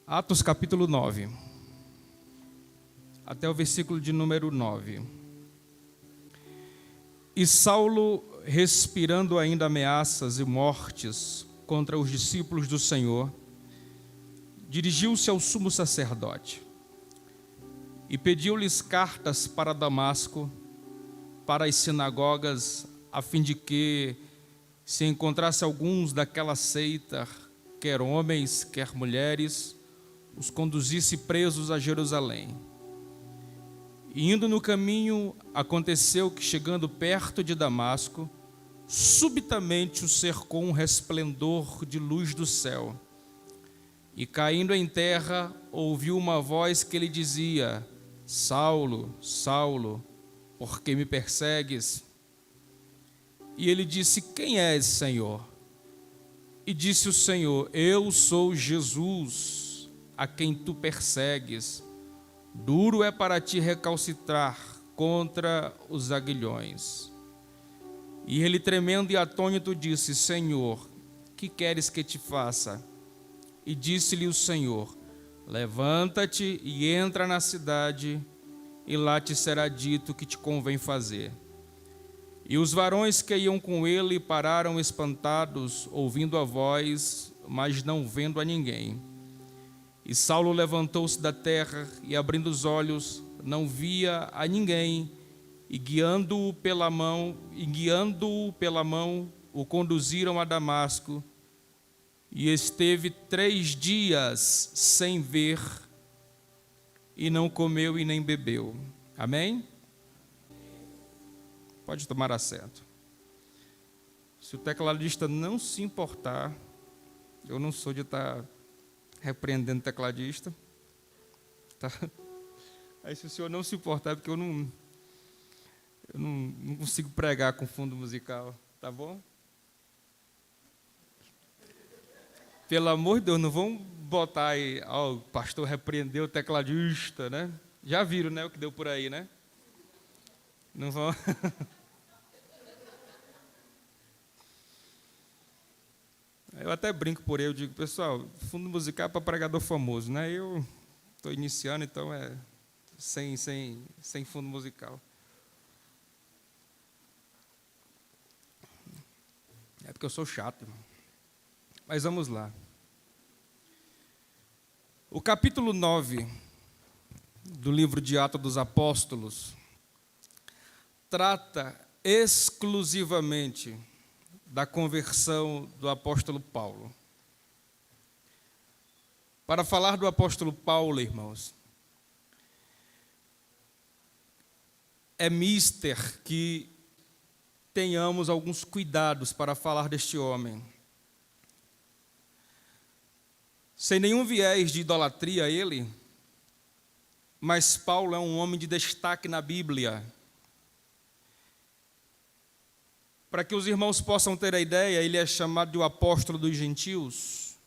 Atos capítulo 9, até o versículo de número 9. E Saulo, respirando ainda ameaças e mortes contra os discípulos do Senhor, dirigiu-se ao sumo sacerdote e pediu-lhes cartas para Damasco, para as sinagogas, a fim de que, se encontrasse alguns daquela seita, quer homens, quer mulheres, os conduzisse presos a Jerusalém. E indo no caminho, aconteceu que, chegando perto de Damasco, subitamente o cercou um resplendor de luz do céu. E caindo em terra, ouviu uma voz que lhe dizia: Saulo, Saulo, por que me persegues? E ele disse: Quem és, Senhor? E disse o Senhor: Eu sou Jesus, a quem tu persegues. Duro é para ti recalcitrar contra os aguilhões. E ele, tremendo e atônito, disse: Senhor, que queres que te faça? E disse-lhe o Senhor: Levanta-te e entra na cidade, e lá te será dito o que te convém fazer. E os varões que iam com ele pararam espantados, ouvindo a voz, mas não vendo a ninguém. E Saulo levantou-se da terra e, abrindo os olhos, não via a ninguém, e guiando-o pela mão, o conduziram a Damasco. E esteve 3 dias sem ver, e não comeu e nem bebeu. Amém? Pode tomar assento. Se o tecladista não se importar, eu não sou de estar repreendendo o tecladista. Tá? Aí, se o senhor não se importar, é porque eu não consigo pregar com fundo musical, tá bom? Pelo amor de Deus, não vão botar aí, o pastor repreendeu o tecladista, né? Já viram, né, o que deu por aí, né? Não vão. Eu até brinco por aí, eu digo: pessoal, fundo musical é para pregador famoso, né? Eu estou iniciando, então é sem fundo musical. É porque eu sou chato, irmão. Mas vamos lá. O capítulo 9 do livro de Atos dos Apóstolos trata exclusivamente da conversão do apóstolo Paulo. Para falar do apóstolo Paulo, irmãos, é mister que tenhamos alguns cuidados para falar deste homem. Sem nenhum viés de idolatria a ele, mas Paulo é um homem de destaque na Bíblia. Para que os irmãos possam ter a ideia, ele é chamado de o apóstolo dos gentios.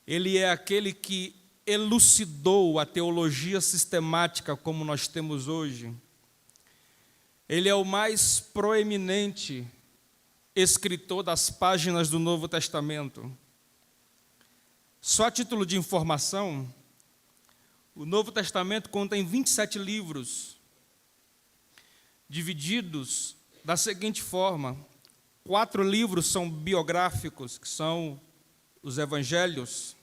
Ele é aquele que elucidou a teologia sistemática como nós temos hoje. Ele é o mais proeminente escritor das páginas do Novo Testamento. Só a título de informação, o Novo Testamento contém 27 livros, divididos da seguinte forma: 4 livros são biográficos, que são os evangelhos.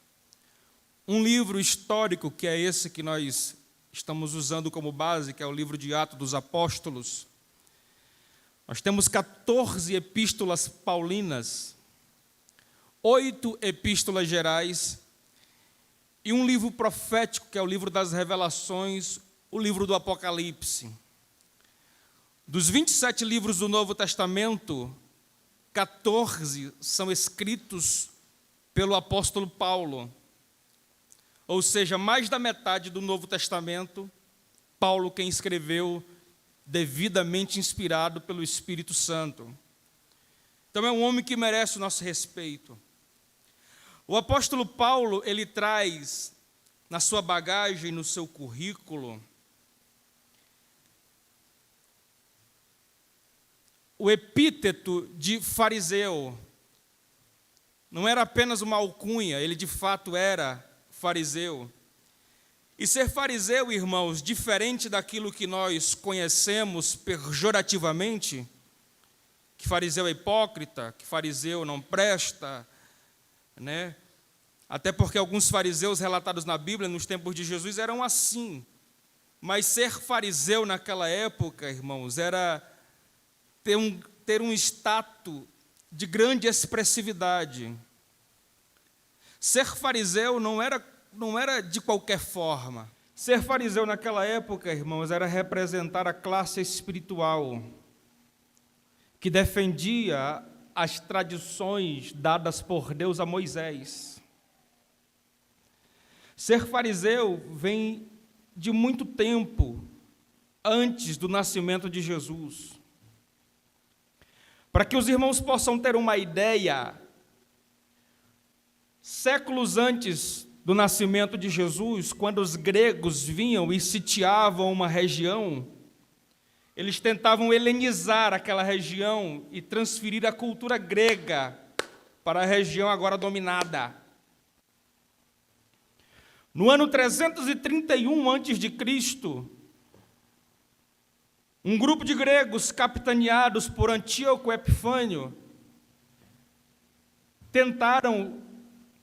Um livro histórico, que é esse que nós estamos usando como base, que é o livro de Atos dos Apóstolos. Nós temos 14 epístolas paulinas, 8 epístolas gerais e um livro profético, que é o livro das Revelações, o livro do Apocalipse. Dos 27 livros do Novo Testamento, 14 são escritos pelo apóstolo Paulo. Ou seja, mais da metade do Novo Testamento, Paulo quem escreveu, devidamente inspirado pelo Espírito Santo. Então é um homem que merece o nosso respeito. O apóstolo Paulo, ele traz na sua bagagem, no seu currículo, o epíteto de fariseu. Não era apenas uma alcunha, ele de fato era fariseu. E ser fariseu, irmãos, diferente daquilo que nós conhecemos pejorativamente, que fariseu é hipócrita, que fariseu não presta, né? Até porque alguns fariseus relatados na Bíblia, nos tempos de Jesus, eram assim. Mas ser fariseu naquela época, irmãos, era ter um status de grande expressividade. Ser fariseu não era de qualquer forma. Ser fariseu naquela época, irmãos, era representar a classe espiritual que defendia as tradições dadas por Deus a Moisés. Ser fariseu vem de muito tempo antes do nascimento de Jesus. Para que os irmãos possam ter uma ideia, séculos antes do nascimento de Jesus, quando os gregos vinham e sitiavam uma região, eles tentavam helenizar aquela região e transferir a cultura grega para a região agora dominada. No ano 331 a.C., um grupo de gregos capitaneados por Antíoco Epifânio tentaram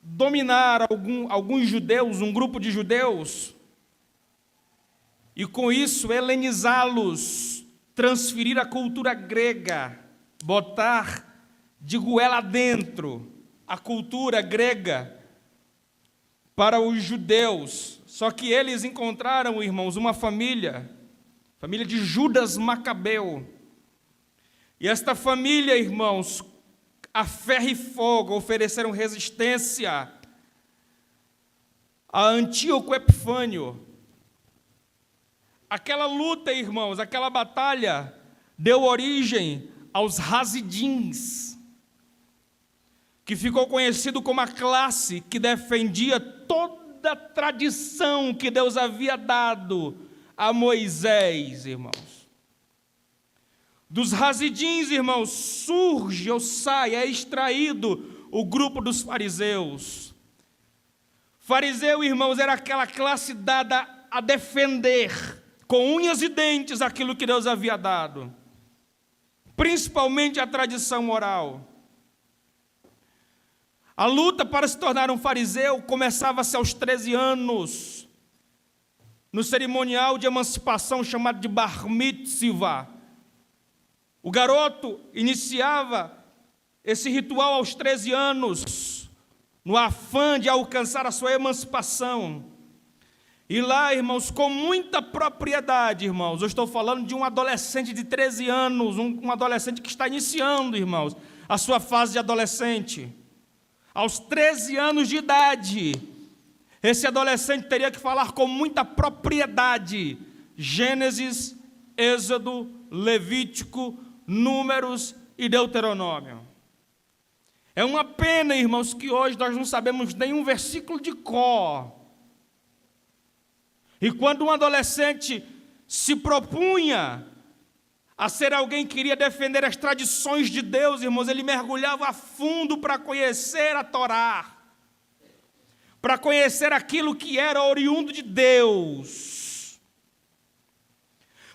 dominar alguns judeus, um grupo de judeus, e com isso helenizá-los, transferir a cultura grega, botar de goela dentro a cultura grega para os judeus. Só que eles encontraram, irmãos, uma família de Judas Macabeu. E esta família, irmãos, a ferro e fogo ofereceram resistência a Antíoco Epifânio. Aquela luta, irmãos, aquela batalha deu origem aos Hasidins, que ficou conhecido como a classe que defendia toda a tradição que Deus havia dado a Moisés, irmãos. Dos Hasidins, irmãos, surge ou sai, é extraído o grupo dos fariseus. Fariseu, irmãos, era aquela classe dada a defender com unhas e dentes aquilo que Deus havia dado, principalmente a tradição oral. A luta para se tornar um fariseu começava-se aos 13 anos, no cerimonial de emancipação chamado de Bar Mitzvah. O garoto iniciava esse ritual aos 13 anos, no afã de alcançar a sua emancipação. E lá, irmãos, com muita propriedade, irmãos, eu estou falando de um adolescente de 13 anos, um adolescente que está iniciando, irmãos, a sua fase de adolescente. Aos 13 anos de idade, esse adolescente teria que falar com muita propriedade Gênesis, Êxodo, Levítico, Números e Deuteronômio. É uma pena, irmãos, que hoje nós não sabemos nenhum versículo de cor. E quando um adolescente se propunha a ser alguém que queria defender as tradições de Deus, irmãos, ele mergulhava a fundo para conhecer a Torá, para conhecer aquilo que era oriundo de Deus.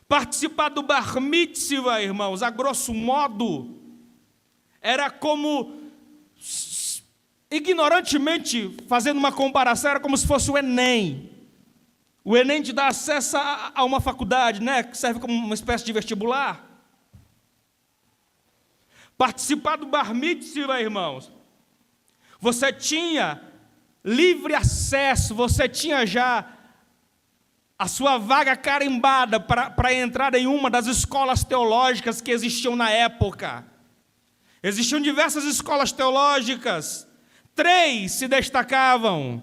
Participar do Bar Mitzvah, irmãos, a grosso modo, era como, ignorantemente, fazendo uma comparação, era como se fosse o Enem. O Enem te dá acesso a uma faculdade, né, que serve como uma espécie de vestibular. Participar do Bar Mitzvah, irmãos, você tinha livre acesso, você tinha já a sua vaga carimbada para entrar em uma das escolas teológicas que existiam na época. Existiam diversas escolas teológicas, 3 se destacavam: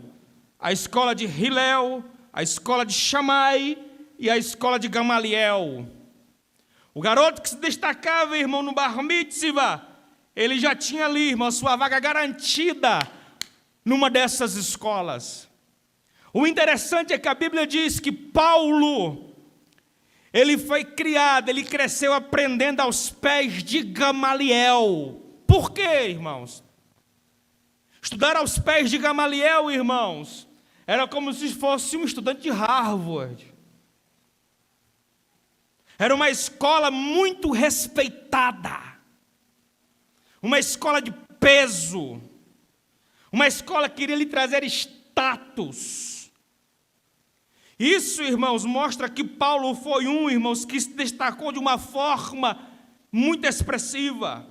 a escola de Hillel, a escola de Shammai e a escola de Gamaliel. O garoto que se destacava, irmão, no Bar Mitzvah, ele já tinha ali, irmão, a sua vaga garantida numa dessas escolas. O interessante é que a Bíblia diz que Paulo, ele foi criado, ele cresceu aprendendo aos pés de Gamaliel. Por quê, irmãos? Estudar aos pés de Gamaliel, irmãos, era como se fosse um estudante de Harvard. Era uma escola muito respeitada, uma escola de peso, uma escola que queria lhe trazer status. Isso, irmãos, mostra que Paulo foi irmãos, que se destacou de uma forma muito expressiva.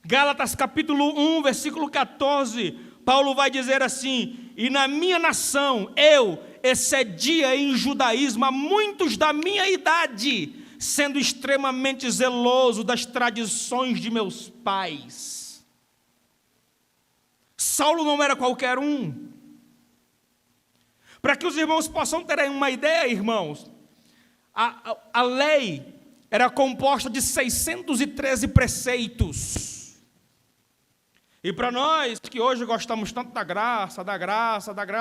Gálatas capítulo 1, versículo 14, Paulo vai dizer assim: e na minha nação eu excedia em judaísmo a muitos da minha idade, sendo extremamente zeloso das tradições de meus pais. Saulo não era qualquer um. Para que os irmãos possam terem uma ideia, irmãos, a lei era composta de 613 preceitos. E para nós que hoje gostamos tanto da graça,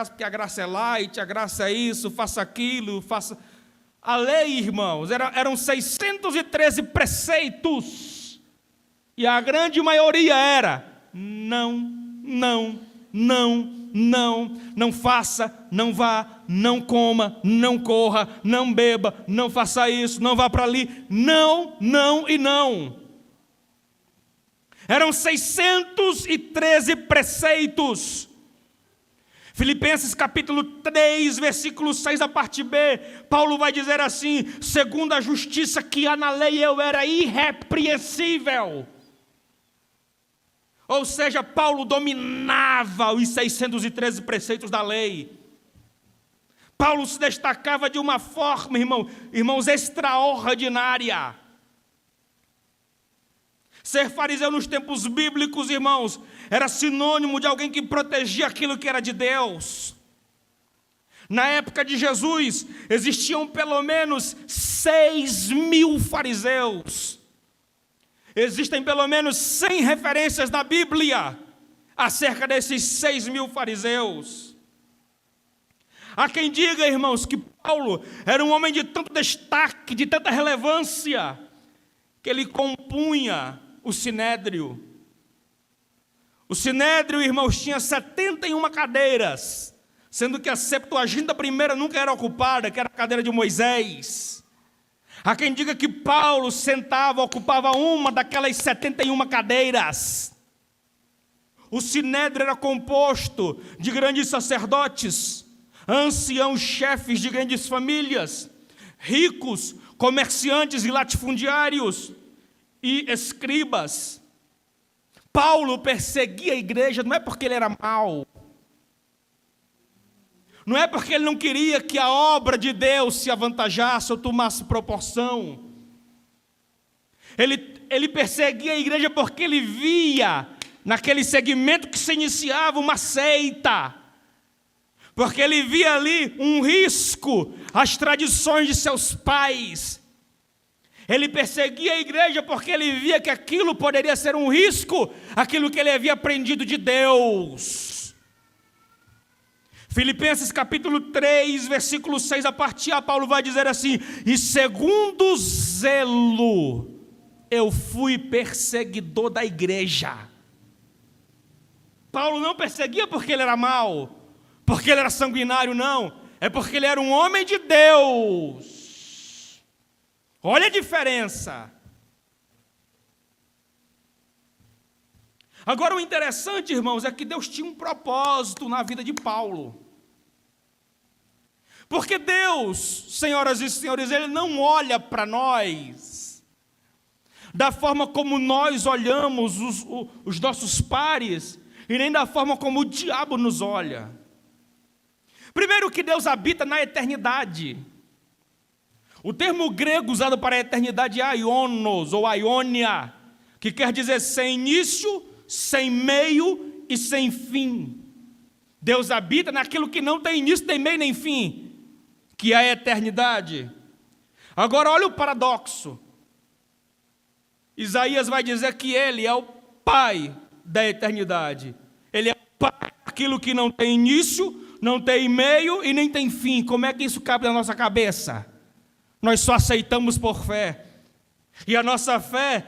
porque a graça é light, a graça é isso, faça aquilo, faça... A lei, irmãos, eram 613 preceitos. E a grande maioria era: não faça, não vá, não coma, não corra, não beba, não faça isso, não vá para ali. Não e não. Eram 613 preceitos. Filipenses capítulo 3, versículo 6, a parte B, Paulo vai dizer assim: segundo a justiça que há na lei, eu era irrepreensível. Ou seja, Paulo dominava os 613 preceitos da lei. Paulo se destacava de uma forma, irmãos, extraordinária. Ser fariseu nos tempos bíblicos, irmãos, era sinônimo de alguém que protegia aquilo que era de Deus. Na época de Jesus, existiam pelo menos 6.000 fariseus. Existem pelo menos 100 referências na Bíblia acerca desses 6.000 fariseus. Há quem diga, irmãos, que Paulo era um homem de tanto destaque, de tanta relevância, que ele compunha o Sinédrio. O Sinédrio, irmãos, tinha 71 cadeiras, sendo que a 71ª nunca era ocupada, que era a cadeira de Moisés. Há quem diga que Paulo ocupava uma daquelas 71 cadeiras. O Sinédrio era composto de grandes sacerdotes, anciãos chefes de grandes famílias, ricos, comerciantes e latifundiários e escribas. Paulo perseguia a igreja não é porque ele era mau, não é porque ele não queria que a obra de Deus se avantajasse ou tomasse proporção. Ele perseguia a igreja porque ele via naquele segmento que se iniciava uma seita, porque ele via ali um risco às tradições de seus pais. Ele perseguia a igreja porque ele via que aquilo poderia ser um risco àquilo que ele havia aprendido de Deus. Filipenses capítulo 3, versículo 6, a parte A, Paulo vai dizer assim: e segundo zelo, eu fui perseguidor da igreja. Paulo não perseguia porque ele era mau, porque ele era sanguinário, não. É porque ele era um homem de Deus. Olha a diferença. Agora o interessante, irmãos, é que Deus tinha um propósito na vida de Paulo. Porque Deus, senhoras e senhores, Ele não olha para nós da forma como nós olhamos os nossos pares, e nem da forma como o diabo nos olha. Primeiro que Deus habita na eternidade. O termo grego usado para a eternidade é aionos, ou aionia, que quer dizer sem início, sem meio e sem fim. Deus habita naquilo que não tem início, nem meio, nem fim, que é a eternidade. Agora olha o paradoxo. Isaías vai dizer que Ele é o Pai da eternidade. Ele é o Pai daquilo que não tem início, não tem meio e nem tem fim. Como é que isso cabe na nossa cabeça? Nós só aceitamos por fé. E a nossa fé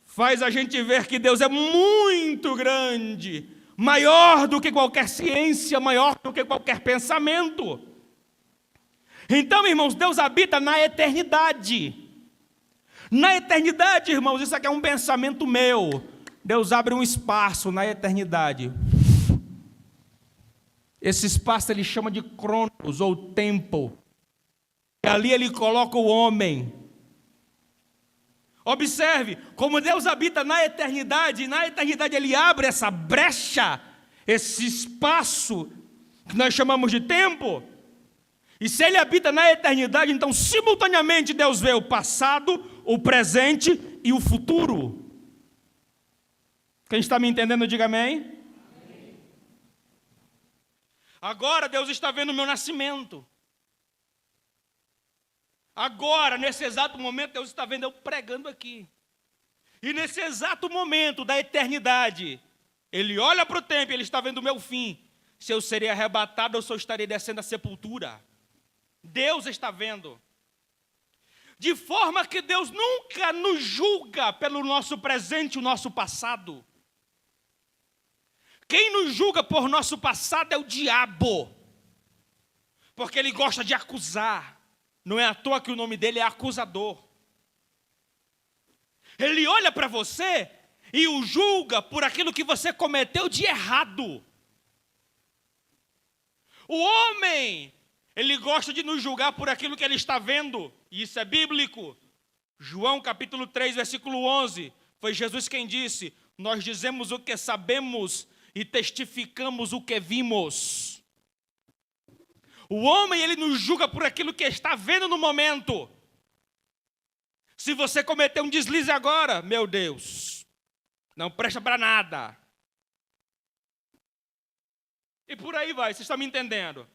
faz a gente ver que Deus é muito grande, maior do que qualquer ciência, maior do que qualquer pensamento. Então, irmãos, Deus habita na eternidade. Na eternidade, irmãos, isso aqui é um pensamento meu. Deus abre um espaço na eternidade. Esse espaço ele chama de cronos ou tempo. E ali ele coloca o homem. Observe, como Deus habita na eternidade, e na eternidade ele abre essa brecha, esse espaço que nós chamamos de tempo. E se ele habita na eternidade, então simultaneamente Deus vê o passado, o presente e o futuro. Quem está me entendendo, diga amém. Agora Deus está vendo o meu nascimento. Agora, nesse exato momento, Deus está vendo eu pregando aqui. E nesse exato momento da eternidade, Ele olha para o tempo e Ele está vendo o meu fim. Se eu serei arrebatado ou se eu estarei descendo à sepultura. Deus está vendo. De forma que Deus nunca nos julga pelo nosso presente e o nosso passado. Quem nos julga por nosso passado é o diabo. Porque ele gosta de acusar. Não é à toa que o nome dele é acusador. Ele olha para você e o julga por aquilo que você cometeu de errado. O homem, ele gosta de nos julgar por aquilo que ele está vendo. E isso é bíblico. João capítulo 3, versículo 11. Foi Jesus quem disse: nós dizemos o que sabemos e testificamos o que vimos. O homem, ele nos julga por aquilo que está vendo no momento. Se você cometer um deslize agora, meu Deus, não presta para nada. E por aí vai, vocês estão me entendendo?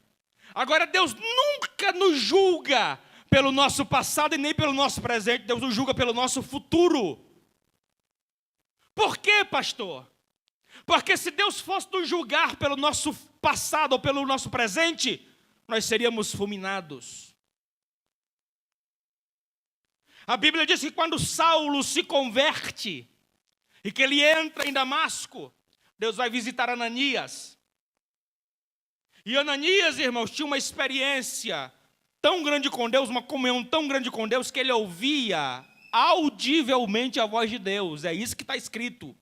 Agora, Deus nunca nos julga pelo nosso passado e nem pelo nosso presente. Deus nos julga pelo nosso futuro. Por quê, pastor? Porque se Deus fosse nos julgar pelo nosso passado ou pelo nosso presente, nós seríamos fulminados. A Bíblia diz que quando Saulo se converte e que ele entra em Damasco, Deus vai visitar Ananias. E Ananias, irmãos, tinha uma experiência tão grande com Deus, uma comunhão tão grande com Deus, que ele ouvia audivelmente a voz de Deus. É isso que está escrito.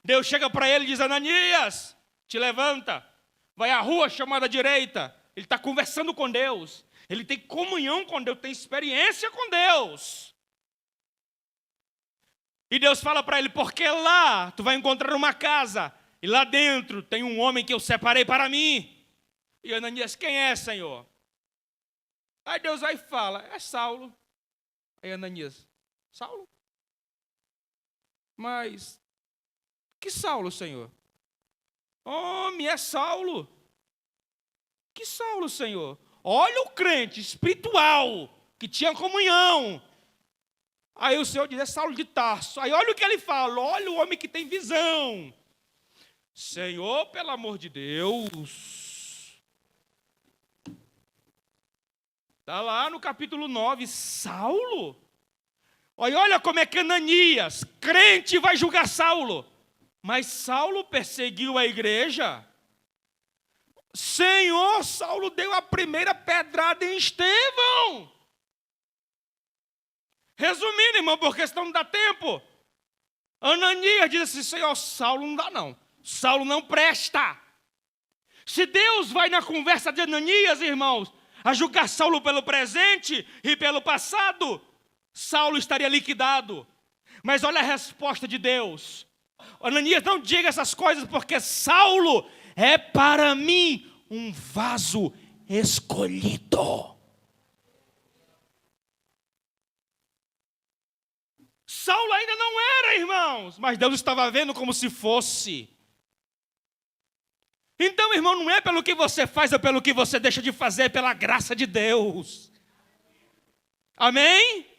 Deus chega para ele e diz: Ananias, te levanta, vai à rua chamada direita. Ele está conversando com Deus. Ele tem comunhão com Deus, tem experiência com Deus. E Deus fala para ele: porque lá tu vai encontrar uma casa, e lá dentro tem um homem que eu separei para mim. E Ananias: quem é, Senhor? Aí Deus vai e fala: é Saulo. Aí Ananias: Saulo? Mas que Saulo, Senhor? Homem, é Saulo. Que Saulo, Senhor? Olha o crente espiritual, que tinha comunhão. Aí o Senhor diz: é Saulo de Tarso. Aí olha o que ele fala: olha o homem que tem visão. Senhor, pelo amor de Deus. Está lá no capítulo 9, Saulo. Olha como é que Ananias, crente, vai julgar Saulo. Mas Saulo perseguiu a igreja. Senhor, Saulo deu a primeira pedrada em Estevão. Resumindo, irmão, porque senão não dá tempo. Ananias diz assim: Senhor, Saulo não dá não. Saulo não presta. Se Deus vai na conversa de Ananias, irmãos, a julgar Saulo pelo presente e pelo passado, Saulo estaria liquidado. Mas olha a resposta de Deus. Ananias, não diga essas coisas, porque Saulo é para mim um vaso escolhido. Saulo ainda não era, irmãos, mas Deus estava vendo como se fosse. Então, irmão, não é pelo que você faz ou pelo que você deixa de fazer, é pela graça de Deus. Amém?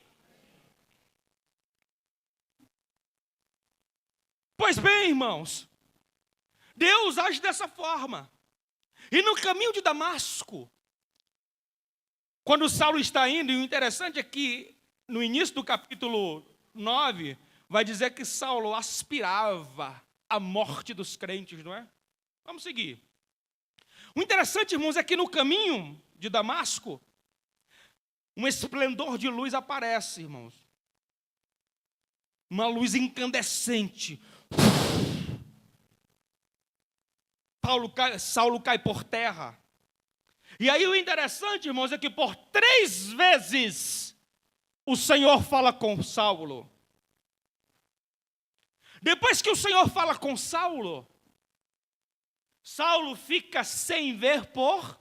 Pois bem, irmãos, Deus age dessa forma. E no caminho de Damasco, quando Saulo está indo, e o interessante é que no início do capítulo 9, vai dizer que Saulo aspirava a morte dos crentes, não é? Vamos seguir. O interessante, irmãos, é que no caminho de Damasco, um esplendor de luz aparece, irmãos. Uma luz incandescente. Saulo cai por terra. E aí o interessante, irmãos, é que por 3 vezes o Senhor fala com Saulo. Depois que o Senhor fala com Saulo, Saulo fica sem ver por,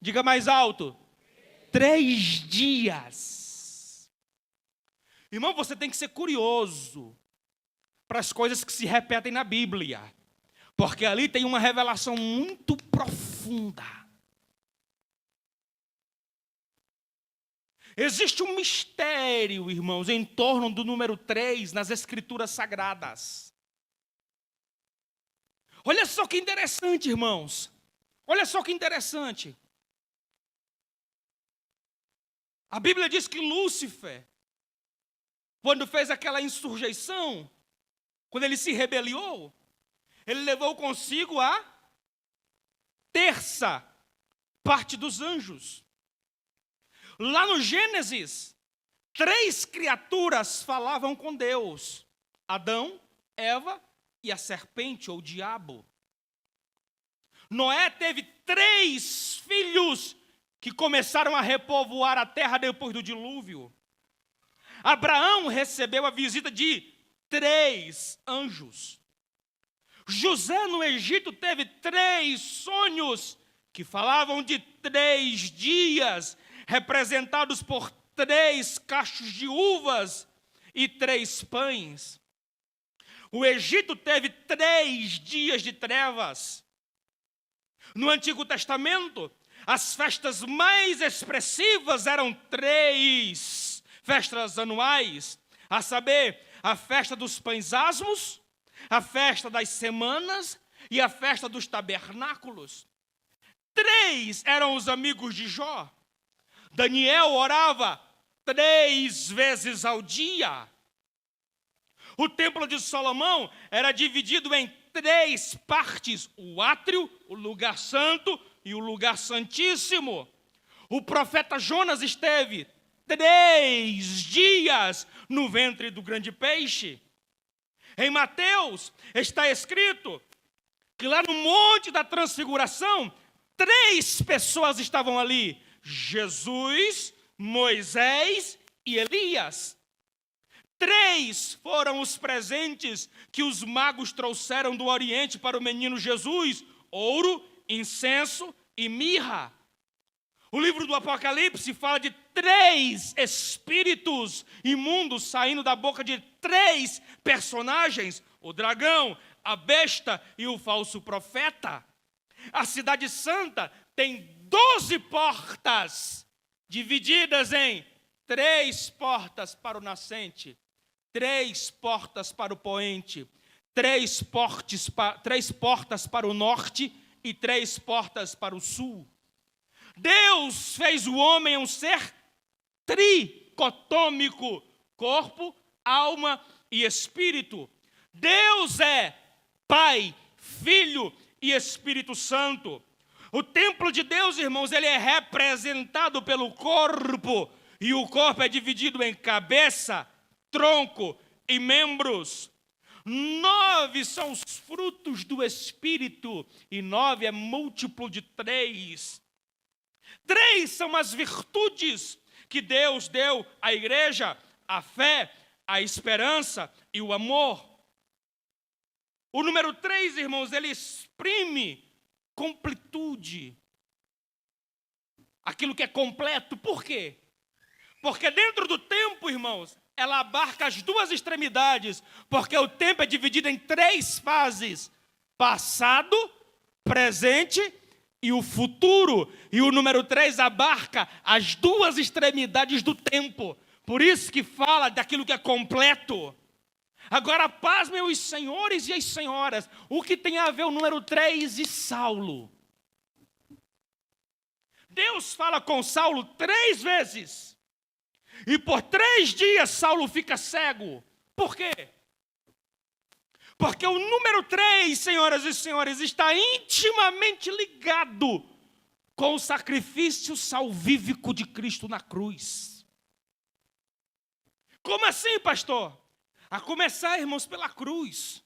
diga mais alto, 3 dias. Irmão, você tem que ser curioso para as coisas que se repetem na Bíblia, porque ali tem uma revelação muito profunda. Existe um mistério, irmãos, em torno do número 3 nas Escrituras Sagradas. Olha só que interessante, irmãos. Olha só que interessante. A Bíblia diz que Lúcifer, quando fez aquela insurreição, quando ele se rebeliou, ele levou consigo a 3ª parte dos anjos. Lá no Gênesis, 3 criaturas falavam com Deus: Adão, Eva e a serpente ou o diabo. Noé teve 3 filhos que começaram a repovoar a terra depois do dilúvio. Abraão recebeu a visita de 3 anjos. José no Egito teve 3 sonhos que falavam de 3 dias, representados por 3 cachos de uvas e 3 pães. O Egito teve 3 dias de trevas. No Antigo Testamento, as festas mais expressivas eram 3 festas anuais, a saber, a festa dos pães asmos, a festa das semanas e a festa dos tabernáculos. 3 eram os amigos de Jó. Daniel orava 3 vezes ao dia. O templo de Salomão era dividido em 3 partes: o átrio, o lugar santo e o lugar santíssimo. O profeta Jonas esteve 3 dias no ventre do grande peixe. Em Mateus está escrito que lá no Monte da Transfiguração, 3 pessoas estavam ali: Jesus, Moisés e Elias. 3 foram os presentes que os magos trouxeram do Oriente para o menino Jesus: ouro, incenso e mirra. O livro do Apocalipse fala de 3 espíritos imundos saindo da boca de 3 personagens: o dragão, a besta e o falso profeta. A cidade santa tem 12 portas, divididas em 3 portas para o nascente, 3 portas para o poente, 3 portas para o norte e 3 portas para o sul. Deus fez o homem um ser tricotômico: corpo, alma e espírito. Deus é Pai, Filho e Espírito Santo. O templo de Deus, irmãos, ele é representado pelo corpo, e o corpo é dividido em cabeça, tronco e membros. 9 são os frutos do Espírito, e 9 é múltiplo de 3. 3 são as virtudes que Deus deu à igreja: a fé, a esperança e o amor. O número 3, irmãos, ele exprime completude, aquilo que é completo. Por quê? Porque dentro do tempo, irmãos, ela abarca as 2 extremidades, porque o tempo é dividido em 3 fases: passado, presente e o futuro. E o número 3 abarca as 2 extremidades do tempo. Por isso que fala daquilo que é completo. Agora, pasmem os senhores e as senhoras, o que tem a ver o número 3 e Saulo? Deus fala com Saulo 3 vezes. E por 3 dias Saulo fica cego. Por quê? Porque o número 3, senhoras e senhores, está intimamente ligado com o sacrifício salvífico de Cristo na cruz. Como assim, pastor? A começar, irmãos, pela cruz.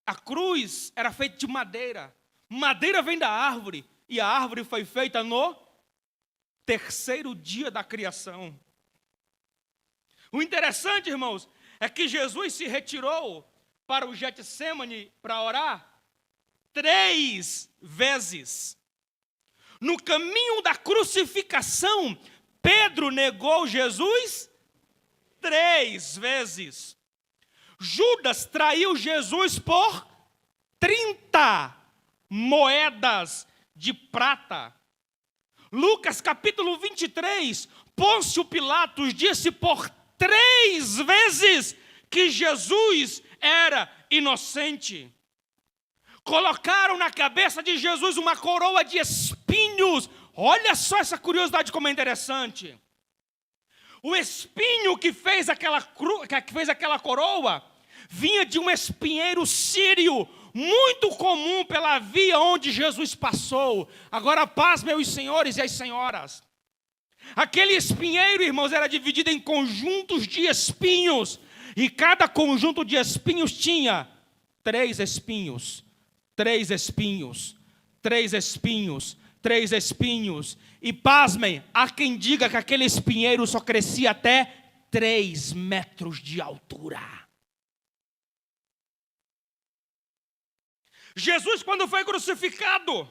A cruz era feita de madeira. Madeira vem da árvore. E a árvore foi feita no terceiro dia da criação. O interessante, irmãos, é que Jesus se retirou para o Getsêmani para orar 3 vezes. No caminho da crucificação, Pedro negou Jesus 3 vezes. Judas traiu Jesus por 30 moedas de prata. Lucas capítulo 23, Pôncio Pilatos disse por 3 vezes que Jesus era inocente. Colocaram na cabeça de Jesus uma coroa de espinhos. Olha só essa curiosidade como é interessante. O espinho que fez aquela coroa vinha de um espinheiro sírio, muito comum pela via onde Jesus passou. Agora, paz, meus senhores e as senhoras. Aquele espinheiro, irmãos, era dividido em conjuntos de espinhos. E cada conjunto de espinhos tinha 3 espinhos, 3 espinhos, 3 espinhos, 3 espinhos. E pasmem, há quem diga que aquele espinheiro só crescia até 3 metros de altura. Jesus, quando foi crucificado,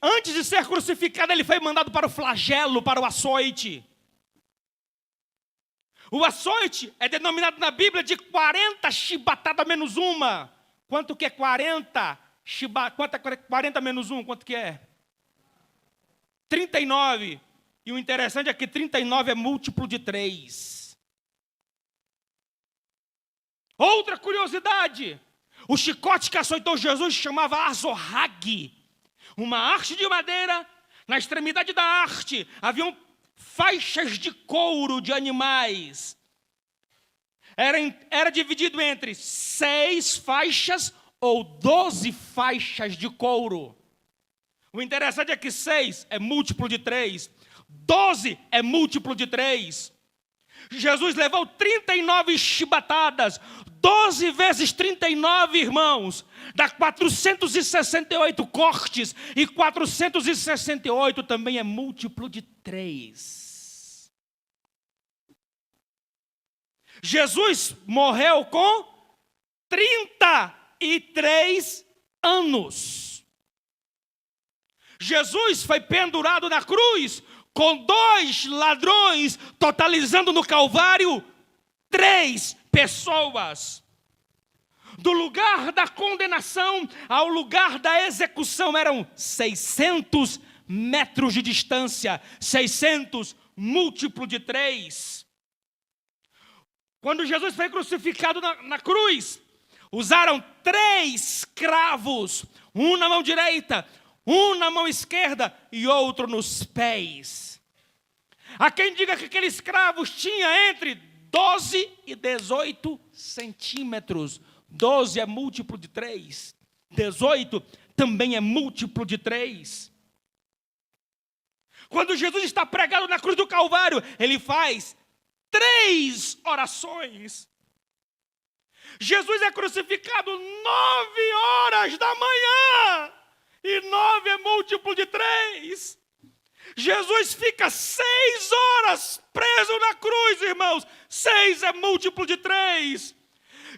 antes de ser crucificado, ele foi mandado para o flagelo, para o açoite. O açoite é denominado na Bíblia de 40 chibatadas menos uma. Quanto que é 40? 40 menos 1, quanto que é? 39. E o interessante é que 39 é múltiplo de 3. Outra curiosidade. O chicote que açoitou Jesus chamava azorrague. Uma haste de madeira. Na extremidade da haste haviam faixas de couro de animais. Era dividido entre 6 faixas ou 12 faixas de couro. O interessante é que 6 é múltiplo de 3. 12 é múltiplo de 3. Jesus levou 39 chibatadas. 12 vezes 39, irmãos, dá 468 cortes. E 468 também é múltiplo de 3. Jesus morreu com 33 anos. Jesus foi pendurado na cruz com 2 ladrões, totalizando no Calvário 3 pessoas. Do lugar da condenação ao lugar da execução eram 600 metros de distância. 600 múltiplo de 3. Quando Jesus foi crucificado na cruz, usaram 3 cravos, um na mão direita, um na mão esquerda e outro nos pés. Há quem diga que aqueles cravos tinham entre 12 e 18 centímetros. 12 é múltiplo de 3. 18 também é múltiplo de 3. Quando Jesus está pregado na cruz do Calvário, ele faz 3 orações. Jesus é crucificado 9 horas da manhã. E 9 é múltiplo de 3. Jesus fica 6 horas preso na cruz, irmãos. 6 é múltiplo de 3.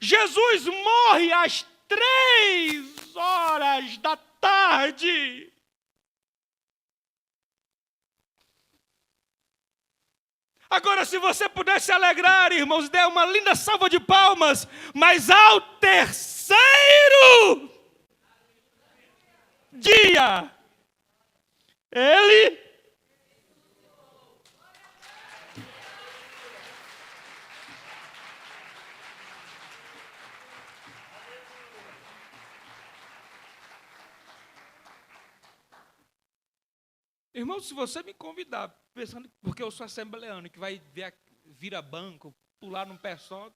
Jesus morre às 3 horas da tarde. Agora, se você pudesse alegrar, irmãos, dê uma linda salva de palmas. Mas ao terceiro dia, ele irmão, se você me convidar, pensando porque eu sou assembleano, que vai vira banco, pular num pé só,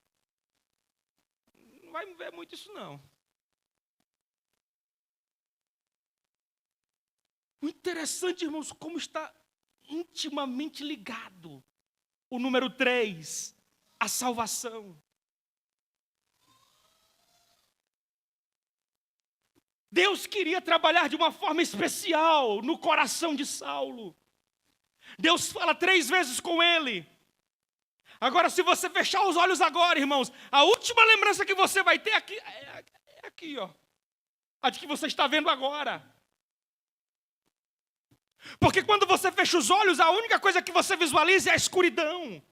não vai ver muito isso, não. O interessante, irmãos, como está intimamente ligado o número 3, a salvação. Deus queria trabalhar de uma forma especial no coração de Saulo. Deus fala 3 vezes com ele. Agora, se você fechar os olhos agora, irmãos, a última lembrança que você vai ter aqui é aqui, ó. A de que você está vendo agora. Porque quando você fecha os olhos, a única coisa que você visualiza é a escuridão.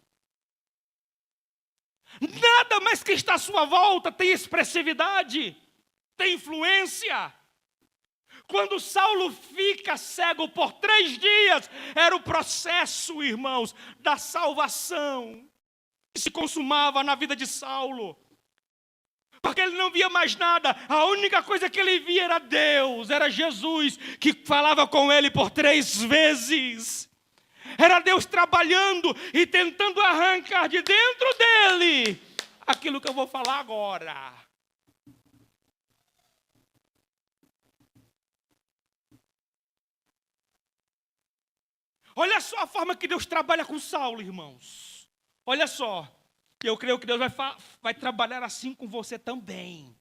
Nada mais que está à sua volta tem expressividade, tem influência. Quando Saulo fica cego por 3 dias, era o processo, irmãos, da salvação que se consumava na vida de Saulo. Porque ele não via mais nada, a única coisa que ele via era Deus, era Jesus, que falava com ele por 3 vezes. Era Deus trabalhando e tentando arrancar de dentro dele aquilo que eu vou falar agora. Olha só a forma que Deus trabalha com Saulo, irmãos. Olha só. Eu creio que Deus vai trabalhar assim com você também.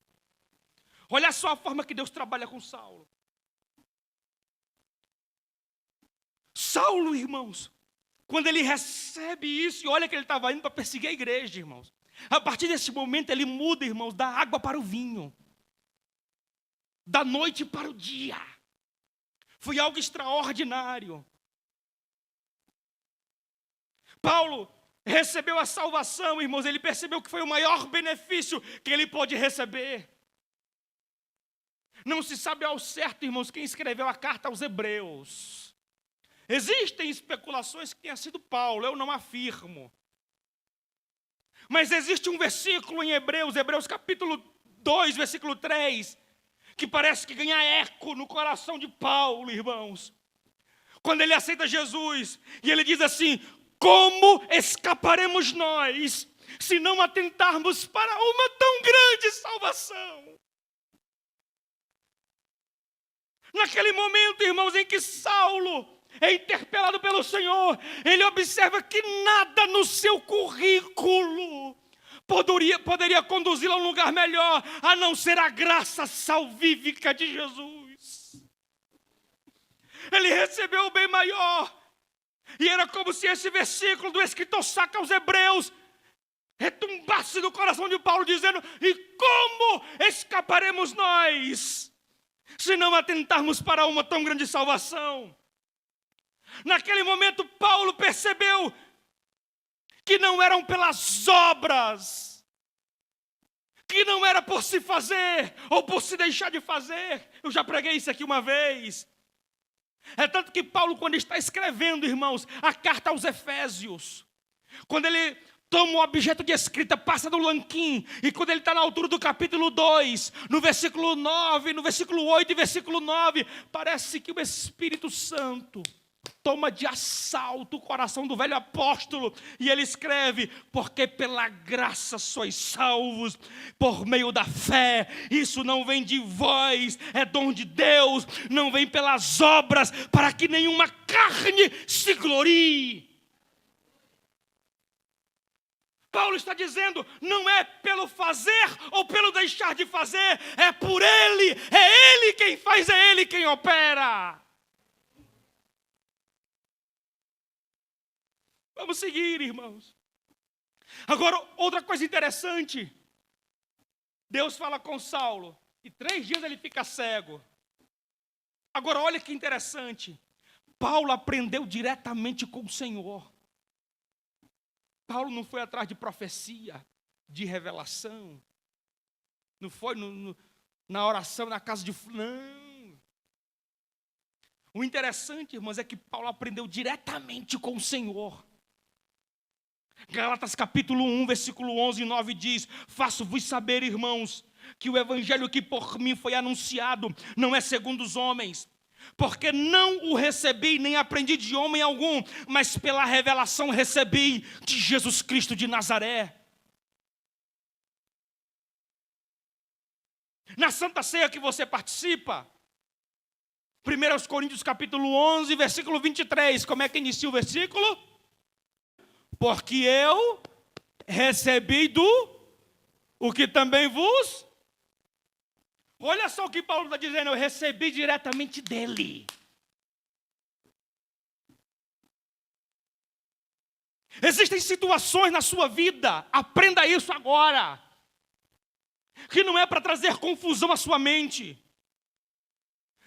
Olha só a forma que Deus trabalha com Saulo. Saulo, irmãos, quando ele recebe isso, e olha que ele estava indo para perseguir a igreja, irmãos. A partir desse momento ele muda, irmãos, da água para o vinho. Da noite para o dia. Foi algo extraordinário. Paulo recebeu a salvação, irmãos, ele percebeu que foi o maior benefício que ele pôde receber. Não se sabe ao certo, irmãos, quem escreveu a carta aos Hebreus. Existem especulações que tenha sido Paulo, eu não afirmo. Mas existe um versículo em Hebreus capítulo 2, versículo 3, que parece que ganha eco no coração de Paulo, irmãos. Quando ele aceita Jesus, e ele diz assim: como escaparemos nós, se não atentarmos para uma tão grande salvação? Naquele momento, irmãos, em que Saulo é interpelado pelo Senhor, ele observa que nada no seu currículo poderia conduzi-lo a um lugar melhor, a não ser a graça salvífica de Jesus. Ele recebeu o bem maior. E era como se esse versículo do escritor saca aos Hebreus retumbasse no coração de Paulo, dizendo: e como escaparemos nós, se não atentarmos para uma tão grande salvação? Naquele momento Paulo percebeu que não eram pelas obras, que não era por se fazer ou por se deixar de fazer. Eu já preguei isso aqui uma vez. É tanto que Paulo, quando está escrevendo, irmãos, a carta aos Efésios, quando ele toma o objeto de escrita, passa do lanquim, e quando ele está na altura do capítulo 2, no versículo 9, no versículo 8 e versículo 9, parece que o Espírito Santo toma de assalto o coração do velho apóstolo, e ele escreve: porque pela graça sois salvos, por meio da fé. Isso não vem de vós, é dom de Deus, não vem pelas obras, para que nenhuma carne se glorie. Paulo está dizendo, não é pelo fazer ou pelo deixar de fazer, é por Ele, é Ele quem faz, é Ele quem opera. Vamos seguir, irmãos. Agora, outra coisa interessante. Deus fala com Saulo, e 3 dias ele fica cego. Agora, olha que interessante. Paulo aprendeu diretamente com o Senhor. Paulo não foi atrás de profecia, de revelação. Não foi na oração na casa de... Não. O interessante, irmãos, é que Paulo aprendeu diretamente com o Senhor. Gálatas capítulo 1, versículo 11 e 9 diz: faço-vos saber, irmãos, que o evangelho que por mim foi anunciado não é segundo os homens, porque não o recebi nem aprendi de homem algum, mas pela revelação recebi de Jesus Cristo de Nazaré. Na Santa Ceia que você participa, 1 Coríntios capítulo 11, versículo 23, como é que inicia o versículo? Porque eu recebi o que também vos... Olha só o que Paulo está dizendo, eu recebi diretamente dele. Existem situações na sua vida, aprenda isso agora, que não é para trazer confusão à sua mente,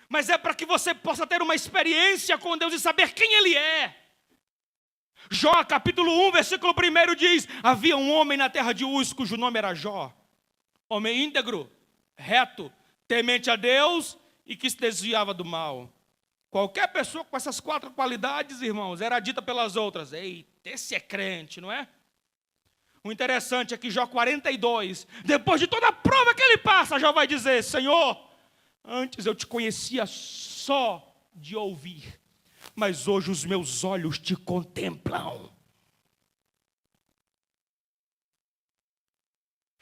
mas é para que você possa ter uma experiência com Deus e saber quem Ele é. Jó, capítulo 1, versículo 1 diz: havia um homem na terra de Uz, cujo nome era Jó, homem íntegro, reto, temente a Deus e que se desviava do mal. Qualquer pessoa com essas 4 qualidades, irmãos, era dita pelas outras: eita, esse é crente, não é? O interessante é que Jó 42, depois de toda a prova que ele passa, Jó vai dizer: Senhor, antes eu te conhecia só de ouvir, mas hoje os meus olhos te contemplam.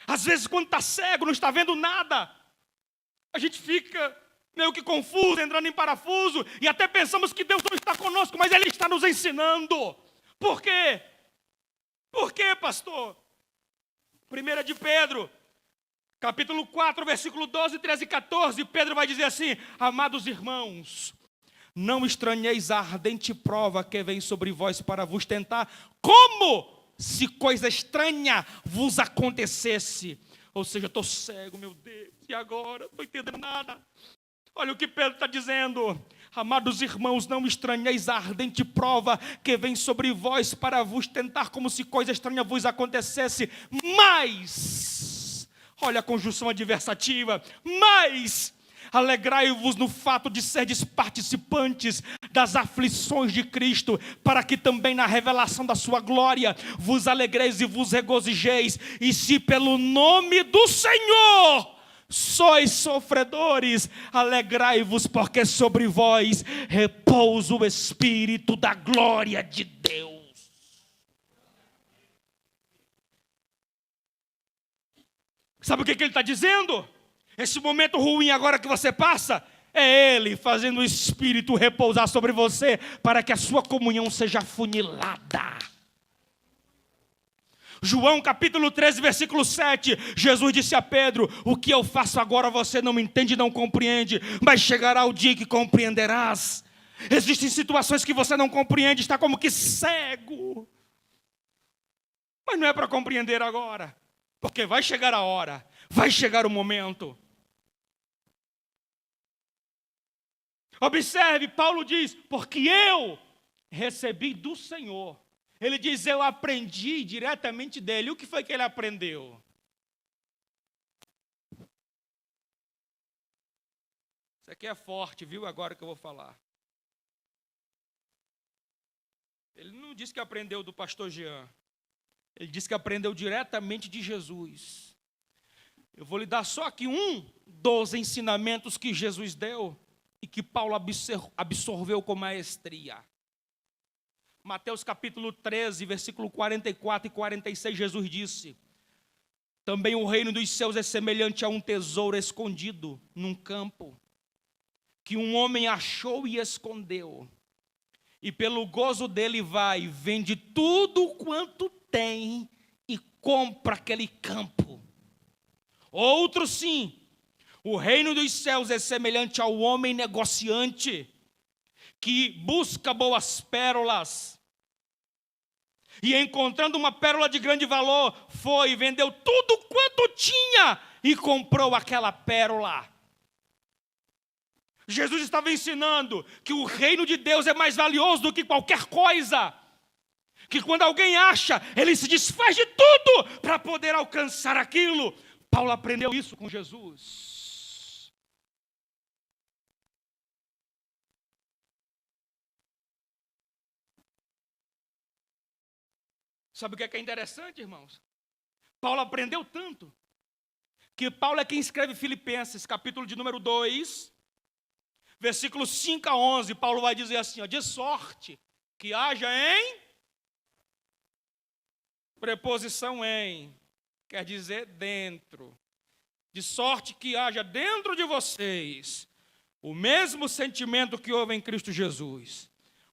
Às vezes quando está cego, não está vendo nada, a gente fica meio que confuso, entrando em parafuso, e até pensamos que Deus não está conosco, mas Ele está nos ensinando. Por quê? Por quê, pastor? 1 de Pedro, capítulo 4, versículo 12, 13 e 14, Pedro vai dizer assim: amados irmãos, não estranheis a ardente prova que vem sobre vós para vos tentar, como se coisa estranha vos acontecesse. Ou seja, eu estou cego, meu Deus, e agora? Não estou entendendo nada. Olha o que Pedro está dizendo: amados irmãos, não estranheis a ardente prova que vem sobre vós para vos tentar, como se coisa estranha vos acontecesse, mas, olha a conjunção adversativa, mas alegrai-vos no fato de serdes participantes das aflições de Cristo, para que também na revelação da sua glória vos alegreis e vos regozijeis, e se pelo nome do Senhor sois sofredores, alegrai-vos, porque sobre vós repousa o Espírito da glória de Deus. Sabe o que ele está dizendo? Esse momento ruim agora que você passa, é Ele fazendo o Espírito repousar sobre você, para que a sua comunhão seja afunilada. João capítulo 13, versículo 7, Jesus disse a Pedro: o que eu faço agora você não entende e não compreende, mas chegará o dia que compreenderás. Existem situações que você não compreende, está como que cego, mas não é para compreender agora, porque vai chegar a hora, vai chegar o momento. Observe, Paulo diz: porque eu recebi do Senhor. Ele diz: eu aprendi diretamente dele. O que foi que ele aprendeu? Isso aqui é forte, viu? Agora que eu vou falar. Ele não disse que aprendeu do pastor Jean. Ele disse que aprendeu diretamente de Jesus. Eu vou lhe dar só aqui um dos ensinamentos que Jesus deu e que Paulo absorveu com maestria. Mateus capítulo 13, versículo 44 e 46, Jesus disse: também o reino dos céus é semelhante a um tesouro escondido num campo, que um homem achou e escondeu. E pelo gozo dele vai, vende tudo quanto tem e compra aquele campo. Outro sim, o reino dos céus é semelhante ao homem negociante, que busca boas pérolas, e encontrando uma pérola de grande valor, foi e vendeu tudo quanto tinha e comprou aquela pérola. Jesus estava ensinando que o reino de Deus é mais valioso do que qualquer coisa, que quando alguém acha, ele se desfaz de tudo para poder alcançar aquilo. Paulo aprendeu isso com Jesus. Sabe o que é interessante, irmãos? Paulo aprendeu tanto, que Paulo é quem escreve Filipenses, capítulo de número 2, versículos 5 a 11, Paulo vai dizer assim, ó: de sorte que haja em, preposição em, quer dizer dentro, de sorte que haja dentro de vocês o mesmo sentimento que houve em Cristo Jesus,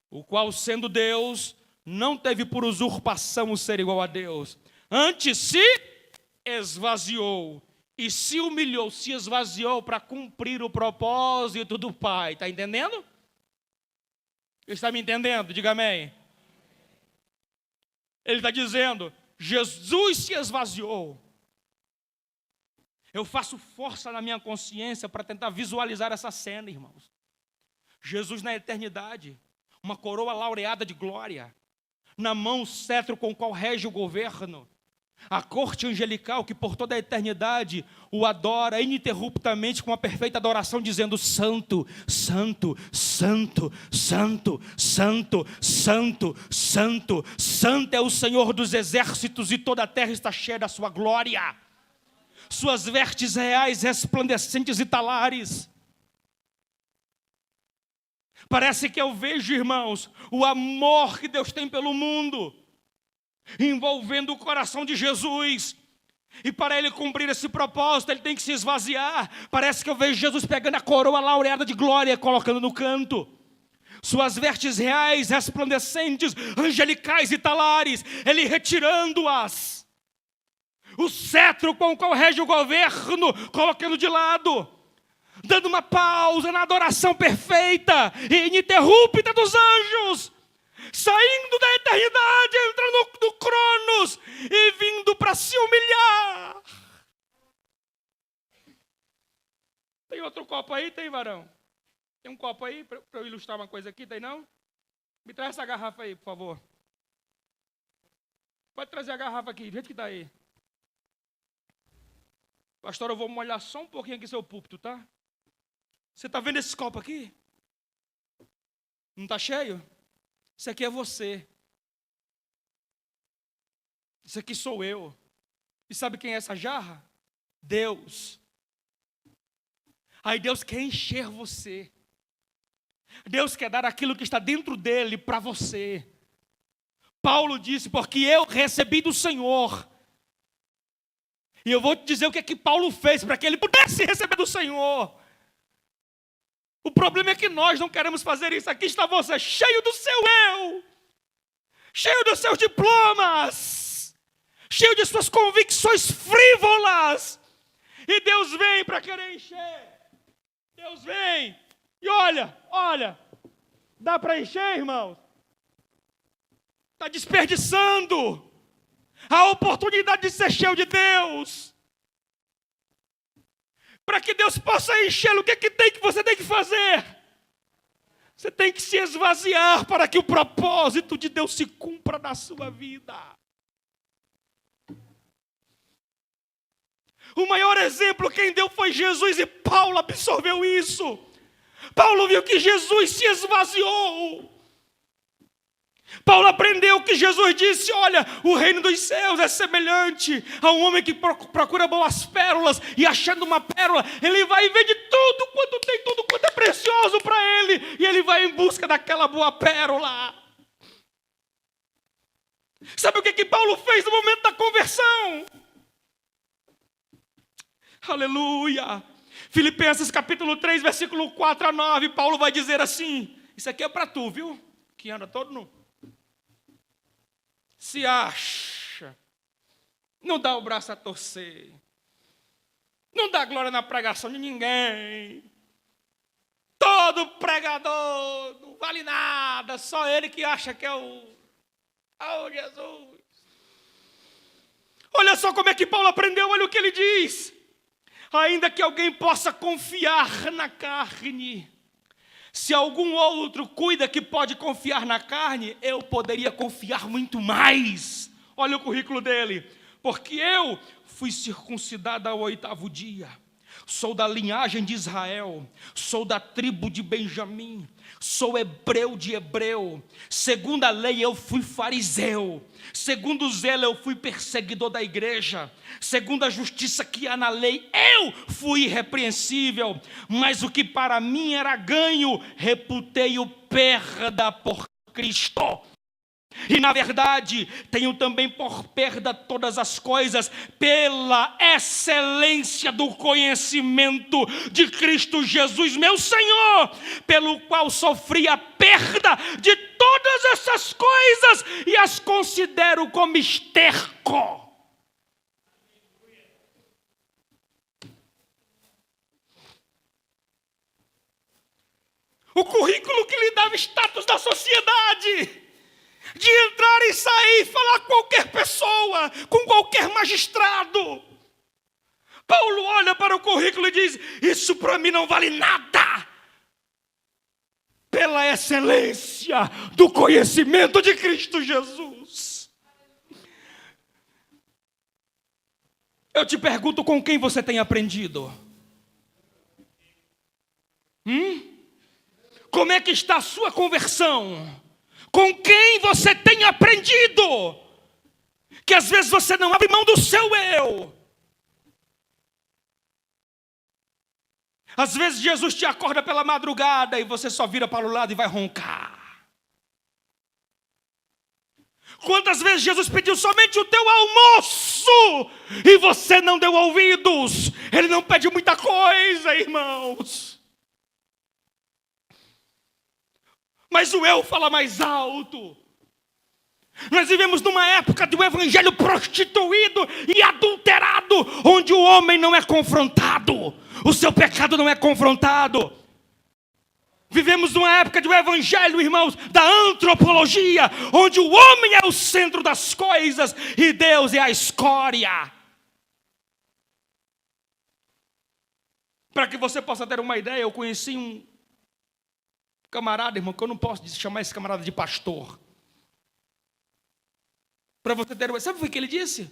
o qual, sendo Deus, não teve por usurpação o ser igual a Deus, antes se esvaziou e se humilhou, se esvaziou para cumprir o propósito do Pai. Está entendendo? Está me entendendo? Diga amém. Ele está dizendo, Jesus se esvaziou. Eu faço força na minha consciência para tentar visualizar essa cena, irmãos. Jesus na eternidade, uma coroa laureada de glória, na mão o cetro com o qual rege o governo, a corte angelical que por toda a eternidade o adora ininterruptamente com uma perfeita adoração, dizendo: Santo, Santo, Santo, Santo, Santo, Santo, Santo, Santo é o Senhor dos exércitos e toda a terra está cheia da sua glória. Suas vestes reais, resplandecentes e talares. Parece que eu vejo, irmãos, o amor que Deus tem pelo mundo, envolvendo o coração de Jesus. E para ele cumprir esse propósito, ele tem que se esvaziar. Parece que eu vejo Jesus pegando a coroa laureada de glória e colocando no canto. Suas vestes reais, resplandecentes, angelicais e talares, ele retirando-as. O cetro com o qual rege o governo, colocando de lado, dando uma pausa na adoração perfeita e ininterrupta dos anjos, saindo da eternidade, entrando no Cronos e vindo para se humilhar. Tem outro copo aí? Tem, varão? Tem um copo aí para eu ilustrar uma coisa aqui? Tem não? Me traz essa garrafa aí, por favor. Pode trazer a garrafa aqui, do jeito que está aí. Pastor, eu vou molhar só um pouquinho aqui seu púlpito, tá? Você está vendo esse copo aqui? Não está cheio? Isso aqui é você. Isso aqui sou eu. E sabe quem é essa jarra? Deus. Aí Deus quer encher você. Deus quer dar aquilo que está dentro dele para você. Paulo disse, porque eu recebi do Senhor. E eu vou te dizer o que é que Paulo fez para que ele pudesse receber do Senhor. O problema é que nós não queremos fazer isso. Aqui está você, cheio do seu eu, cheio dos seus diplomas, cheio de suas convicções frívolas. E Deus vem para querer encher. Deus vem. E olha, dá para encher, irmãos? Está desperdiçando a oportunidade de ser cheio de Deus. Para que Deus possa encher, o que você tem que fazer? Você tem que se esvaziar para que o propósito de Deus se cumpra na sua vida. O maior exemplo quem deu foi Jesus e Paulo absorveu isso. Paulo viu que Jesus se esvaziou. Paulo aprendeu que Jesus disse, olha, o reino dos céus é semelhante a um homem que procura boas pérolas, e achando uma pérola, ele vai e vende tudo quanto tem, tudo quanto é precioso para ele, e ele vai em busca daquela boa pérola. Sabe o que Paulo fez no momento da conversão? Aleluia! Filipenses capítulo 3, versículo 4 a 9, Paulo vai dizer assim, isso aqui é para tu, viu? Que anda todo nu. Se acha, não dá o braço a torcer, não dá glória na pregação de ninguém. Todo pregador não vale nada, só ele que acha que é o Jesus. Olha só como é que Paulo aprendeu, olha o que ele diz. Ainda que alguém possa confiar na carne, se algum outro cuida que pode confiar na carne, eu poderia confiar muito mais. Olha o currículo dele. Porque eu fui circuncidado ao 8º dia. Sou da linhagem de Israel. Sou da tribo de Benjamim. Sou hebreu de hebreu. Segundo a lei eu fui fariseu. Segundo o zelo eu fui perseguidor da igreja. Segundo a justiça que há na lei eu fui irrepreensível. Mas o que para mim era ganho, reputei-o perda por Cristo. E na verdade, tenho também por perda todas as coisas, pela excelência do conhecimento de Cristo Jesus, meu Senhor, pelo qual sofri a perda de todas essas coisas e as considero como esterco. O currículo que lhe dava status na sociedade, de entrar e sair, falar com qualquer pessoa, com qualquer magistrado. Paulo olha para o currículo e diz: isso para mim não vale nada, pela excelência do conhecimento de Cristo Jesus. Eu te pergunto, com quem você tem aprendido? Como é que está a sua conversão? Com quem você tem aprendido? Que às vezes você não abre mão do seu eu. Às vezes Jesus te acorda pela madrugada e você só vira para o lado e vai roncar. Quantas vezes Jesus pediu somente o teu almoço e você não deu ouvidos? Ele não pede muita coisa, irmãos. Mas o eu fala mais alto. Nós vivemos numa época do evangelho prostituído e adulterado, onde o homem não é confrontado, o seu pecado não é confrontado. Vivemos numa época do evangelho, irmãos, da antropologia, onde o homem é o centro das coisas e Deus é a escória. Para que você possa ter uma ideia, eu conheci um camarada, irmão, que eu não posso chamar esse camarada de pastor. Para você ter uma... Sabe o que ele disse?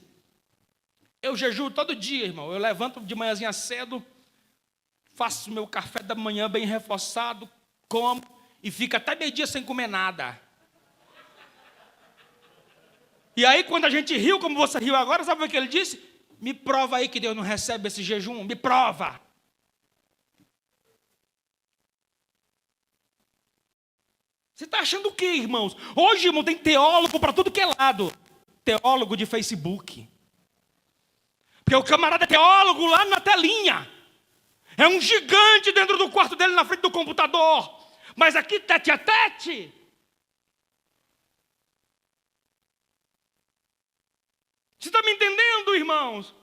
Eu jejuo todo dia, irmão. Eu levanto de manhãzinha cedo, faço meu café da manhã bem reforçado, como e fico até meio-dia sem comer nada. E aí quando a gente riu, como você riu agora, sabe o que ele disse? Me prova aí que Deus não recebe esse jejum, me prova. Você está achando o quê, irmãos? Hoje, irmão, tem teólogo para tudo que é lado. Teólogo de Facebook. Porque o camarada é teólogo lá na telinha. É um gigante dentro do quarto dele, na frente do computador. Mas aqui, tete a tete. Você está me entendendo, irmãos?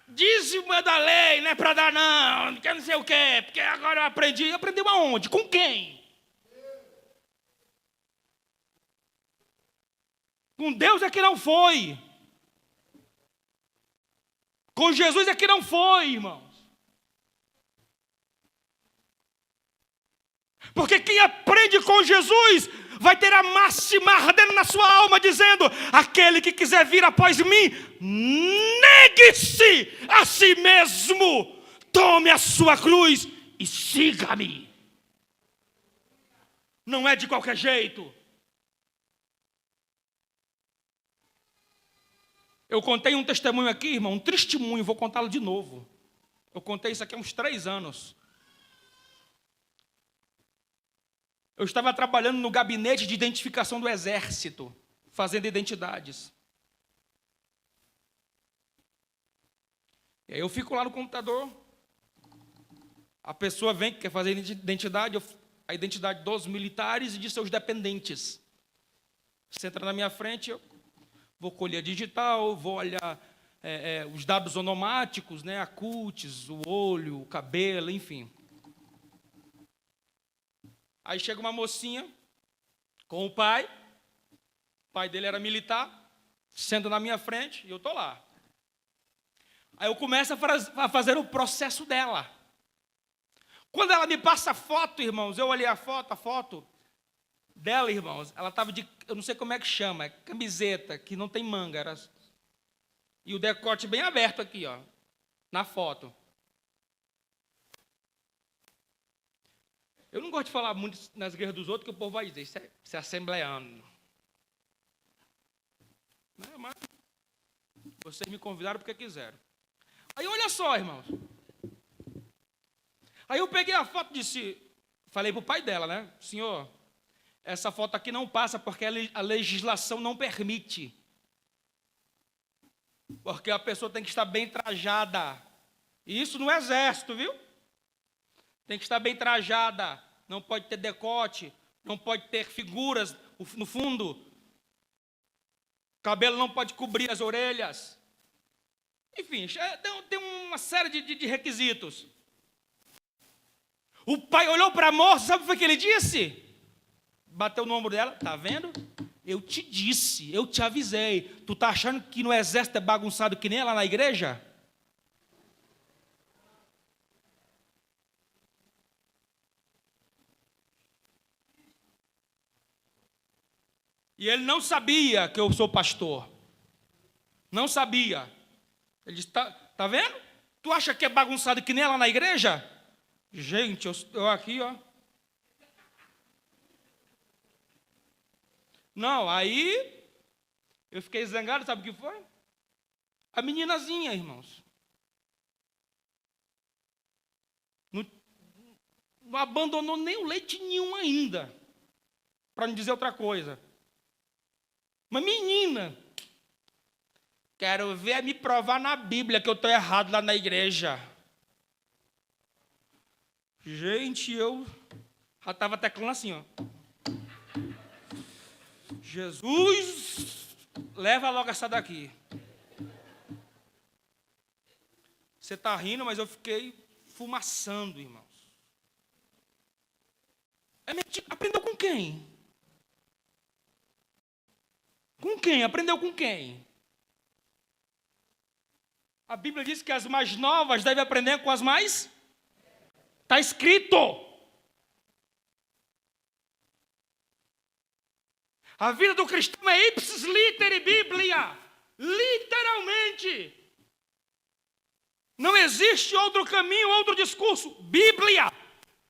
Dízimo é da lei, não é para dar não. Quer não sei o quê, porque agora eu aprendi. Aprendeu aonde? Com quem? Com Deus é que não foi. Com Jesus é que não foi, irmãos. Porque quem aprende com Jesus vai ter a máxima ardendo na sua alma, dizendo: aquele que quiser vir após mim, negue-se a si mesmo, tome a sua cruz e siga-me. Não é de qualquer jeito. Eu contei um testemunho aqui, irmão, um testemunho, vou contá-lo de novo. Eu contei isso aqui há uns 3 anos. Eu estava trabalhando no gabinete de identificação do Exército, fazendo identidades. E aí eu fico lá no computador, a pessoa vem que quer fazer identidade, a identidade dos militares e de seus dependentes. Você entra na minha frente, eu vou colher digital, vou olhar os dados onomáticos, né, a cutis, o olho, o cabelo, enfim. Aí chega uma mocinha com o pai dele era militar, sendo na minha frente, e eu estou lá. Aí eu começo a fazer o processo dela. Quando ela me passa a foto, irmãos, eu olhei a foto dela, irmãos, ela estava de, eu não sei como é que chama, é camiseta, que não tem manga, e o decote bem aberto aqui, ó, na foto. Eu não gosto de falar muito nas igrejas dos outros, que o povo vai dizer, isso é assembleano. Mas vocês me convidaram porque quiseram. Aí olha só, irmãos. Aí eu peguei a foto e disse, falei para o pai dela, né? Senhor, Essa foto aqui não passa porque a legislação não permite. Porque a pessoa tem que estar bem trajada. E isso no exército, viu? Tem que estar bem trajada. Não pode ter decote. Não pode ter figuras no fundo. O cabelo não pode cobrir as orelhas. Enfim, tem uma série de requisitos. O pai olhou para a moça, sabe o que foi que ele disse? Bateu no ombro dela, tá vendo? Eu te disse, eu te avisei. Tu tá achando que no exército é bagunçado que nem lá na igreja? E ele não sabia que eu sou pastor. Não sabia. Ele disse, tá vendo? Tu acha que é bagunçado que nem lá na igreja? Gente, eu aqui, ó. Não, aí eu fiquei zangado, sabe o que foi? A meninazinha, irmãos. Não abandonou nem o leite nenhum ainda. Para não dizer outra coisa. Uma menina. Quero ver me provar na Bíblia que eu estou errado lá na igreja. Gente, eu já estava teclando assim, ó. Jesus, leva logo essa daqui. Você está rindo, mas eu fiquei fumaçando, irmãos. Aprendeu com quem? Com quem? Aprendeu com quem? A Bíblia diz que as mais novas devem aprender com as mais... Está escrito. A vida do cristão é ipsis literi Bíblia. Literalmente. Não existe outro caminho, outro discurso. Bíblia.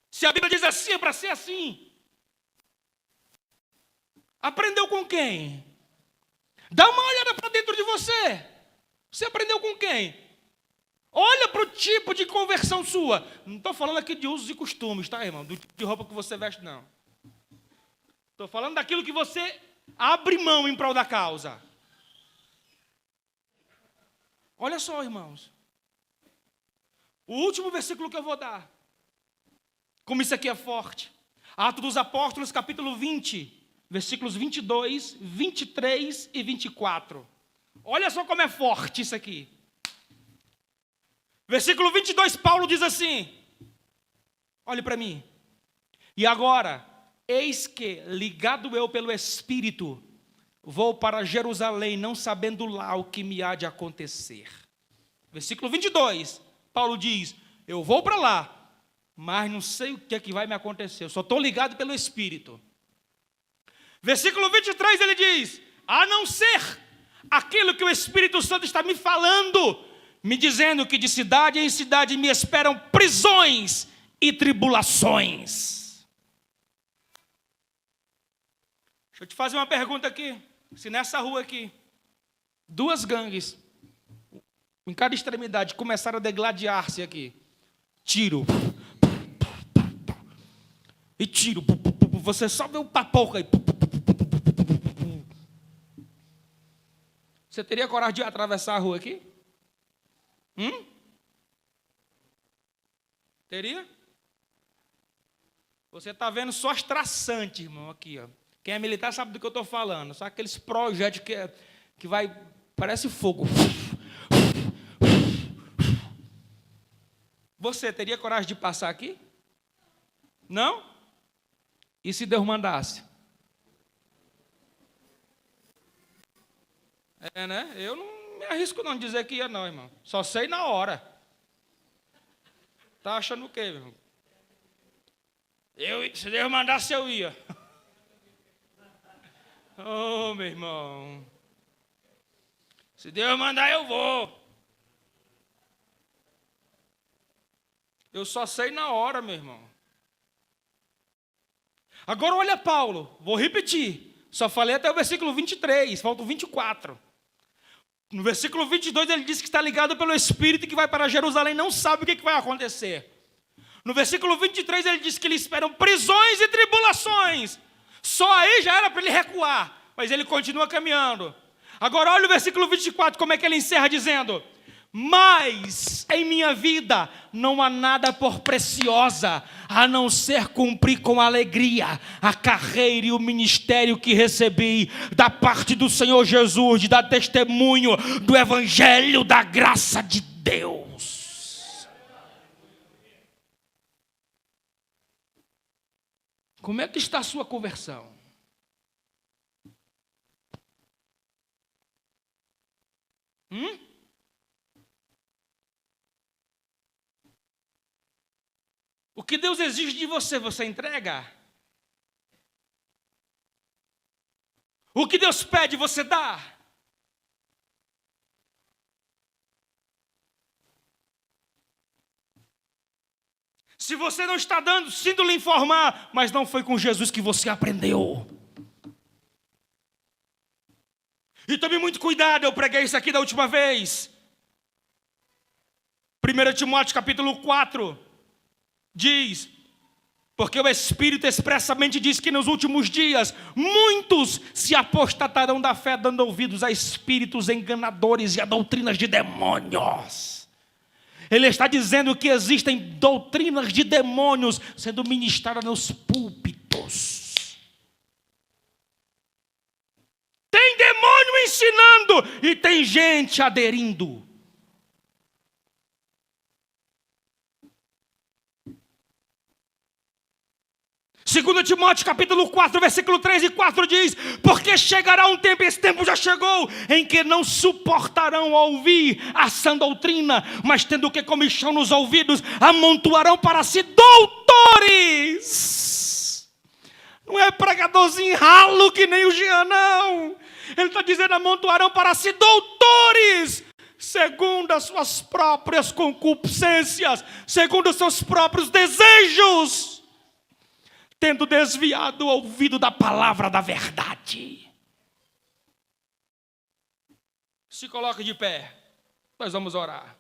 Se a Bíblia diz assim, é para ser assim. Aprendeu com quem? Dá uma olhada para dentro de você. Você aprendeu com quem? Olha para o tipo de conversão sua. Não estou falando aqui de usos e costumes, tá, irmão? Do tipo de roupa que você veste, não. Estou falando daquilo que você abre mão em prol da causa. Olha só, irmãos. O último versículo que eu vou dar. Como isso aqui é forte. Atos dos Apóstolos, capítulo 20, versículos 22, 23 e 24. Olha só como é forte isso aqui. Versículo 22, Paulo diz assim. Olhe para mim. E agora, eis que, ligado eu pelo Espírito, vou para Jerusalém, não sabendo lá o que me há de acontecer. Versículo 22, Paulo diz, eu vou para lá, mas não sei o que é que vai me acontecer, eu só estou ligado pelo Espírito. Versículo 23, ele diz, a não ser aquilo que o Espírito Santo está me falando, me dizendo que de cidade em cidade me esperam prisões e tribulações. Deixa eu te fazer uma pergunta aqui. Se nessa rua aqui, duas gangues, em cada extremidade, começaram a degladiar-se aqui. Tiro. E tiro. Você só vê o papoca aí. Você teria coragem de atravessar a rua aqui? Teria? Você está vendo só as traçantes, irmão, aqui, ó. Quem é militar sabe do que eu estou falando. Só aqueles projetos que vai, parece fogo. Você teria coragem de passar aqui? Não? E se Deus mandasse? É, né? Eu não me arrisco não dizer que ia não, irmão. Só sei na hora. Tá achando o quê, meu irmão? Se Deus mandasse, eu ia. Oh, meu irmão. Se Deus mandar, eu vou. Eu só sei na hora, meu irmão. Agora olha Paulo. Vou repetir. Só falei até o versículo 23. Falta o 24. No versículo 22 ele diz que está ligado pelo Espírito e que vai para Jerusalém, não sabe o que vai acontecer. No versículo 23 ele diz que lhe esperam prisões e tribulações. Só aí já era para ele recuar, mas ele continua caminhando. Agora olha o versículo 24, como é que ele encerra dizendo: mas em minha vida não há nada por preciosa, a não ser cumprir com alegria a carreira e o ministério que recebi da parte do Senhor Jesus, de dar testemunho do evangelho da graça de Deus. Como é que está a sua conversão? O que Deus exige de você, você entrega? O que Deus pede, você dá? Se você não está dando, sinto lhe informar, mas não foi com Jesus que você aprendeu. E tome muito cuidado, eu preguei isso aqui da última vez. 1 Timóteo capítulo 4 diz: porque o Espírito expressamente diz que nos últimos dias muitos se apostatarão da fé, dando ouvidos a espíritos enganadores e a doutrinas de demônios. Ele está dizendo que existem doutrinas de demônios sendo ministradas nos púlpitos. Tem demônio ensinando e tem gente aderindo. Segundo Timóteo capítulo 4, versículo 3 e 4 diz: porque chegará um tempo, esse tempo já chegou, em que não suportarão ouvir a sã doutrina, mas tendo que comichão nos ouvidos, amontoarão para si doutores. Não é pregadorzinho ralo que nem o Jean, não. Ele está dizendo: amontoarão para si doutores, segundo as suas próprias concupiscências, segundo os seus próprios desejos, tendo desviado o ouvido da palavra da verdade. Se coloque de pé, nós vamos orar.